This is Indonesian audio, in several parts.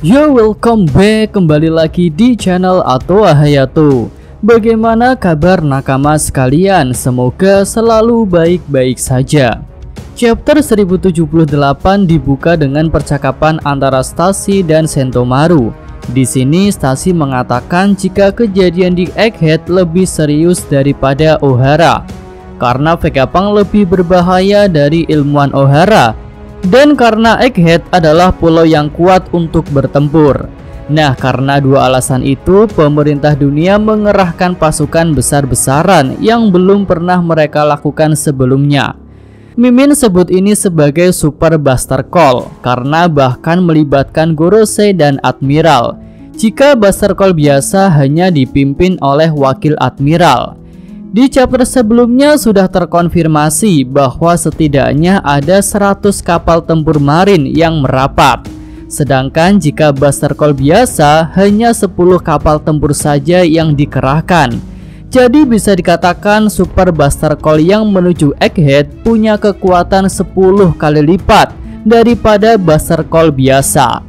Yo, welcome back, kembali lagi di channel Atoa Hayato. Bagaimana kabar nakama sekalian? Semoga selalu baik-baik saja. Chapter 1078 dibuka dengan percakapan antara Stacy dan Sentomaru. Di sini Stacy mengatakan jika kejadian di Egghead lebih serius daripada Ohara, karena Vegapunk lebih berbahaya dari ilmuwan Ohara, dan karena Egghead adalah pulau yang kuat untuk bertempur. Nah, karena dua alasan itu, pemerintah dunia mengerahkan pasukan besar-besaran yang belum pernah mereka lakukan sebelumnya. Mimin sebut ini sebagai Super Buster Call karena bahkan melibatkan Gorosei dan Admiral. Jika Buster Call biasa hanya dipimpin oleh wakil Admiral. Di chapter sebelumnya sudah terkonfirmasi bahwa setidaknya ada 100 kapal tempur marin yang merapat. Sedangkan jika Buster Call biasa hanya 10 kapal tempur saja yang dikerahkan. Jadi bisa dikatakan Super Buster Call yang menuju Egghead punya kekuatan 10 kali lipat daripada Buster Call biasa.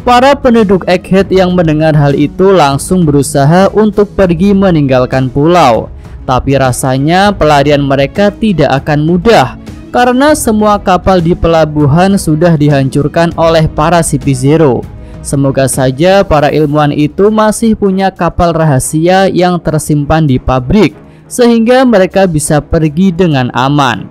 Para penduduk Egghead yang mendengar hal itu langsung berusaha untuk pergi meninggalkan pulau. Tapi rasanya pelarian mereka tidak akan mudah karena semua kapal di pelabuhan sudah dihancurkan oleh para CP0. Semoga saja para ilmuwan itu masih punya kapal rahasia yang tersimpan di pabrik sehingga mereka bisa pergi dengan aman.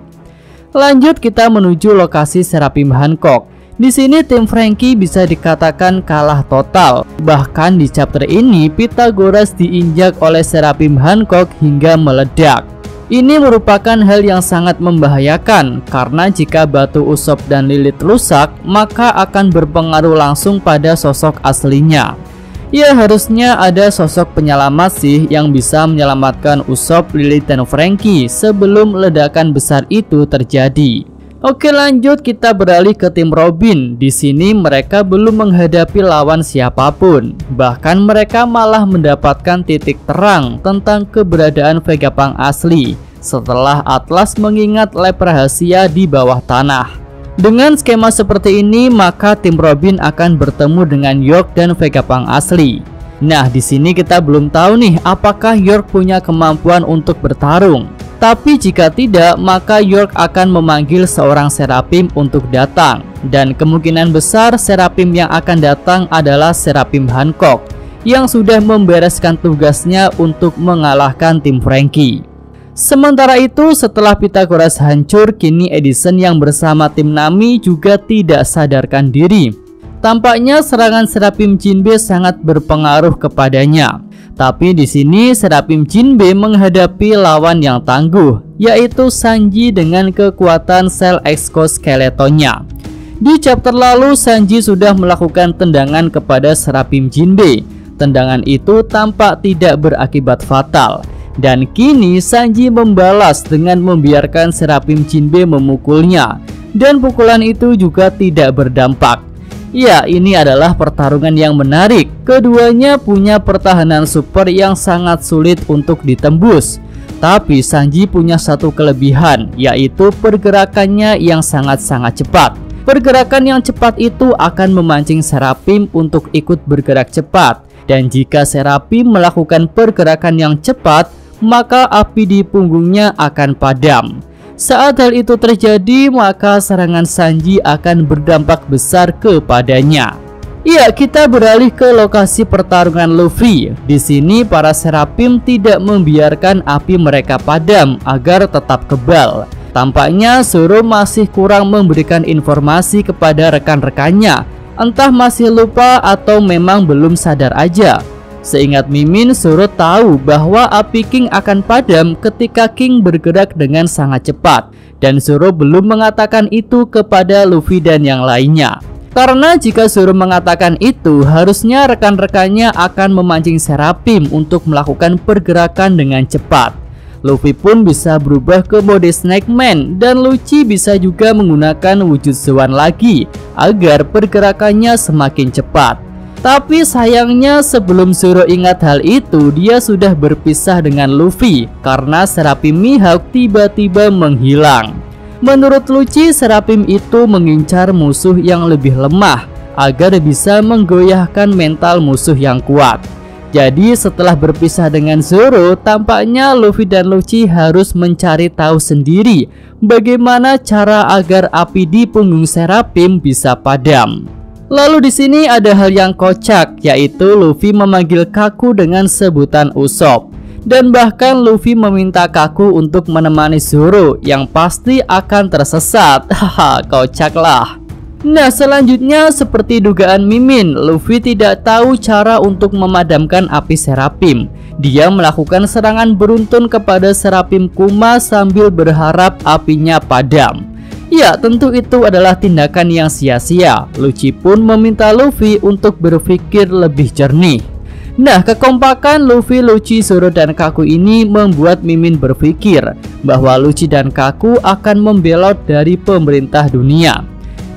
Lanjut kita menuju lokasi Seraphim Hancock. Di sini tim Franky bisa dikatakan kalah total. Bahkan di chapter ini Pythagoras diinjak oleh Seraphim Hancock hingga meledak. Ini merupakan hal yang sangat membahayakan karena jika batu Usopp dan Lilith rusak, maka akan berpengaruh langsung pada sosok aslinya. Ya, harusnya ada sosok penyelamat sih yang bisa menyelamatkan Usopp, Lilith, dan Franky sebelum ledakan besar itu terjadi. Oke, lanjut kita beralih ke tim Robin. Di sini mereka belum menghadapi lawan siapapun. Bahkan mereka malah mendapatkan titik terang tentang keberadaan Vegapunk asli setelah Atlas mengingat lab rahasia di bawah tanah. Dengan skema seperti ini, maka tim Robin akan bertemu dengan York dan Vegapunk asli. Nah, di sini kita belum tahu nih apakah York punya kemampuan untuk bertarung. Tapi jika tidak, maka York akan memanggil seorang Seraphim untuk datang. Dan kemungkinan besar Seraphim yang akan datang adalah Seraphim Hancock yang sudah membereskan tugasnya untuk mengalahkan tim Franky. Sementara itu, setelah Pythagoras hancur, kini Edison yang bersama tim Nami juga tidak sadarkan diri. Tampaknya serangan Seraphim Jinbe sangat berpengaruh kepadanya. Tapi di sini Seraphim Jinbe menghadapi lawan yang tangguh, yaitu Sanji dengan kekuatan sel exoskeletonnya. Di chapter lalu Sanji sudah melakukan tendangan kepada Seraphim Jinbe. Tendangan itu tampak tidak berakibat fatal. Dan kini Sanji membalas dengan membiarkan Seraphim Jinbe memukulnya. Dan pukulan itu juga tidak berdampak. Ya, ini adalah pertarungan yang menarik. Keduanya punya pertahanan super yang sangat sulit untuk ditembus. Tapi Sanji punya satu kelebihan, yaitu pergerakannya yang sangat-sangat cepat. Pergerakan yang cepat itu akan memancing Seraphim untuk ikut bergerak cepat. Dan jika Seraphim melakukan pergerakan yang cepat, maka api di punggungnya akan padam. Saat hal itu terjadi, maka serangan Sanji akan berdampak besar kepadanya. Ya, kita beralih ke lokasi pertarungan Luffy. Di sini para Seraphim tidak membiarkan api mereka padam agar tetap kebal. Tampaknya Zoro masih kurang memberikan informasi kepada rekan-rekannya. Entah masih lupa atau memang belum sadar aja. Seingat Mimin, Zoro tahu bahwa api King akan padam ketika King bergerak dengan sangat cepat. Dan Zoro belum mengatakan itu kepada Luffy dan yang lainnya. Karena jika Zoro mengatakan itu, harusnya rekan-rekannya akan memancing Seraphim untuk melakukan pergerakan dengan cepat. Luffy pun bisa berubah ke mode Snake Man, dan Lucci bisa juga menggunakan wujud Zoan lagi agar pergerakannya semakin cepat. Tapi sayangnya sebelum Zoro ingat hal itu, dia sudah berpisah dengan Luffy karena Seraphim Mihawk tiba-tiba menghilang. Menurut Lucci, Seraphim itu mengincar musuh yang lebih lemah agar bisa menggoyahkan mental musuh yang kuat. Jadi setelah berpisah dengan Zoro, tampaknya Luffy dan Lucci harus mencari tahu sendiri bagaimana cara agar api di punggung Seraphim bisa padam. Lalu di sini ada hal yang kocak, yaitu Luffy memanggil Kaku dengan sebutan Usopp. Dan bahkan Luffy meminta Kaku untuk menemani Zoro yang pasti akan tersesat. Haha, kocak lah. Nah, selanjutnya seperti dugaan Mimin, Luffy tidak tahu cara untuk memadamkan api Seraphim. Dia melakukan serangan beruntun kepada Seraphim Kuma sambil berharap apinya padam. Ya, tentu itu adalah tindakan yang sia-sia. Lucci pun meminta Luffy untuk berpikir lebih jernih. Nah, kekompakan Luffy, Lucci, Zoro, dan Kaku ini membuat Mimin berpikir bahwa Lucci dan Kaku akan membelot dari pemerintah dunia.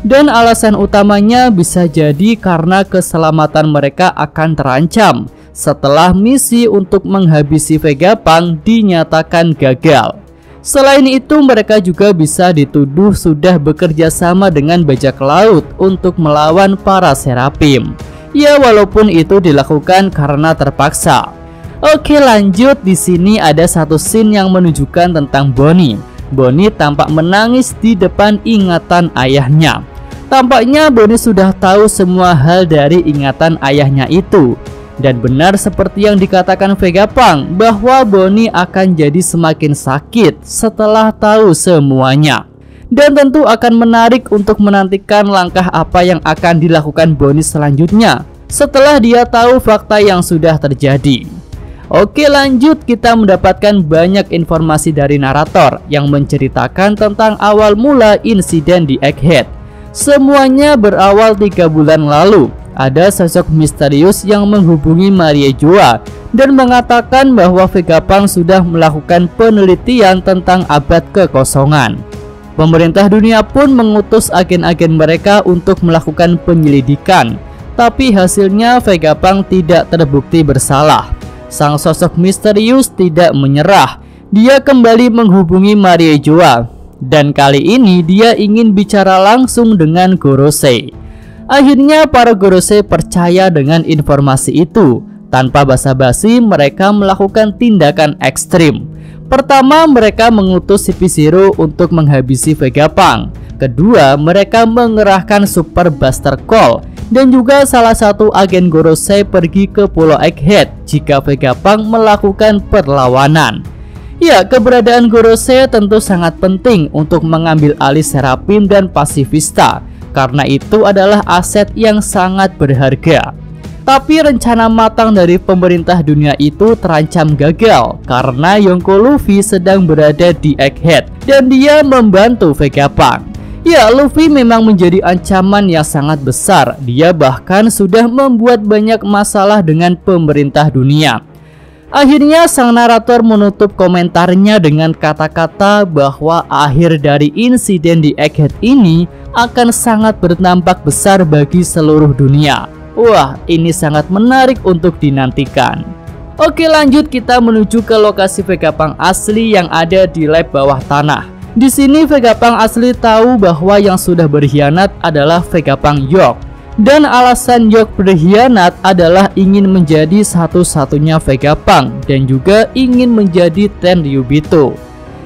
Dan alasan utamanya bisa jadi karena keselamatan mereka akan terancam setelah misi untuk menghabisi Vegapunk dinyatakan gagal. Selain itu, mereka juga bisa dituduh sudah bekerja sama dengan bajak laut untuk melawan para Seraphim. Ya, walaupun itu dilakukan karena terpaksa. Oke, lanjut. Di sini ada satu scene yang menunjukkan tentang Bonnie. Bonnie tampak menangis di depan ingatan ayahnya. Tampaknya Bonnie sudah tahu semua hal dari ingatan ayahnya itu. Dan benar seperti yang dikatakan Vegapunk bahwa Bonnie akan jadi semakin sakit setelah tahu semuanya. Dan tentu akan menarik untuk menantikan langkah apa yang akan dilakukan Bonnie selanjutnya setelah dia tahu fakta yang sudah terjadi. Oke, lanjut. Kita mendapatkan banyak informasi dari narator yang menceritakan tentang awal mula insiden di Egghead. Semuanya berawal 3 bulan lalu. Ada sosok misterius yang menghubungi Marie Joa dan mengatakan bahwa Vegapunk sudah melakukan penelitian tentang abad kekosongan. Pemerintah dunia pun mengutus agen-agen mereka untuk melakukan penyelidikan, tapi hasilnya Vegapunk tidak terbukti bersalah. Sang sosok misterius tidak menyerah. Dia kembali menghubungi Marie Joa. Dan kali ini dia ingin bicara langsung dengan Gorosei. Akhirnya para Gorosei percaya dengan informasi itu. Tanpa basa-basi mereka melakukan tindakan ekstrim. Pertama, mereka mengutus CP0 untuk menghabisi Vegapunk. Kedua, mereka mengerahkan Super Buster Call. Dan juga salah satu agen Gorosei pergi ke Pulau Egghead jika Vegapunk melakukan perlawanan. Ya, keberadaan Gorosei tentu sangat penting untuk mengambil alih Seraphim dan Pacifista, karena itu adalah aset yang sangat berharga. Tapi rencana matang dari pemerintah dunia itu terancam gagal karena Yonko Luffy sedang berada di Egghead dan dia membantu Vegapunk. Ya, Luffy memang menjadi ancaman yang sangat besar. Dia bahkan sudah membuat banyak masalah dengan pemerintah dunia. Akhirnya sang narator menutup komentarnya dengan kata-kata bahwa akhir dari insiden di Egghead ini akan sangat berdampak besar bagi seluruh dunia. Wah, ini sangat menarik untuk dinantikan. Oke, lanjut. Kita menuju ke lokasi Vegapunk asli yang ada di lab bawah tanah. Di sini Vegapunk asli tahu bahwa yang sudah berkhianat adalah Vegapunk York. Dan alasan York berkhianat adalah ingin menjadi satu-satunya Vegapunk dan juga ingin menjadi Tenryubito.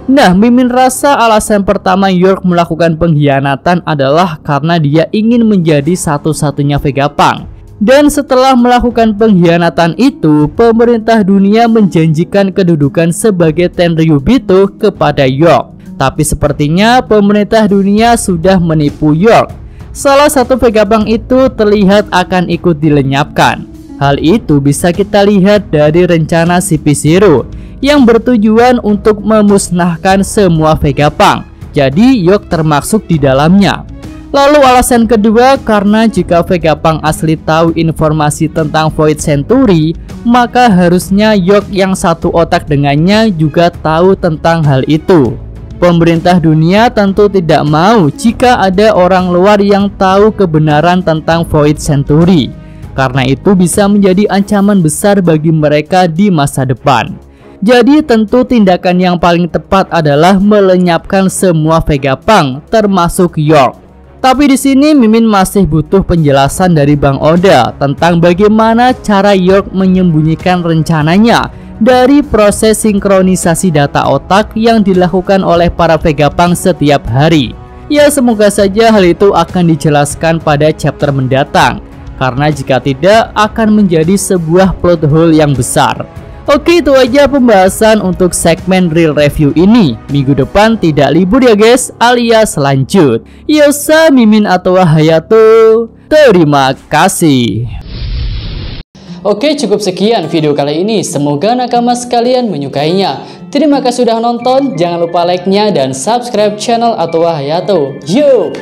Nah, Mimin rasa alasan pertama York melakukan pengkhianatan adalah karena dia ingin menjadi satu-satunya Vegapunk. Dan setelah melakukan pengkhianatan itu, pemerintah dunia menjanjikan kedudukan sebagai Tenryubito kepada York. Tapi sepertinya pemerintah dunia sudah menipu York. Salah satu Vegapunk itu terlihat akan ikut dilenyapkan. Hal itu bisa kita lihat dari rencana CP0 yang bertujuan untuk memusnahkan semua Vegapunk. Jadi York termasuk di dalamnya. Lalu alasan kedua, karena jika Vegapunk asli tahu informasi tentang Void Century, maka harusnya York yang satu otak dengannya juga tahu tentang hal itu. Pemerintah dunia tentu tidak mau jika ada orang luar yang tahu kebenaran tentang Void Century, karena itu bisa menjadi ancaman besar bagi mereka di masa depan. Jadi tentu tindakan yang paling tepat adalah melenyapkan semua Vegapunk termasuk York. Tapi di sini Mimin masih butuh penjelasan dari Bang Oda tentang bagaimana cara York menyembunyikan rencananya dari proses sinkronisasi data otak yang dilakukan oleh para Vegapunk setiap hari. Ya, semoga saja hal itu akan dijelaskan pada chapter mendatang, karena jika tidak akan menjadi sebuah plot hole yang besar. Oke, itu aja pembahasan untuk segmen real review ini. Minggu depan tidak libur ya guys, alias lanjut. Yosa, Mimin atau Hayato, terima kasih. Oke, cukup sekian video kali ini. Semoga nakama sekalian menyukainya. Terima kasih sudah nonton. Jangan lupa like-nya dan subscribe channel Atowa Hayato. Yo!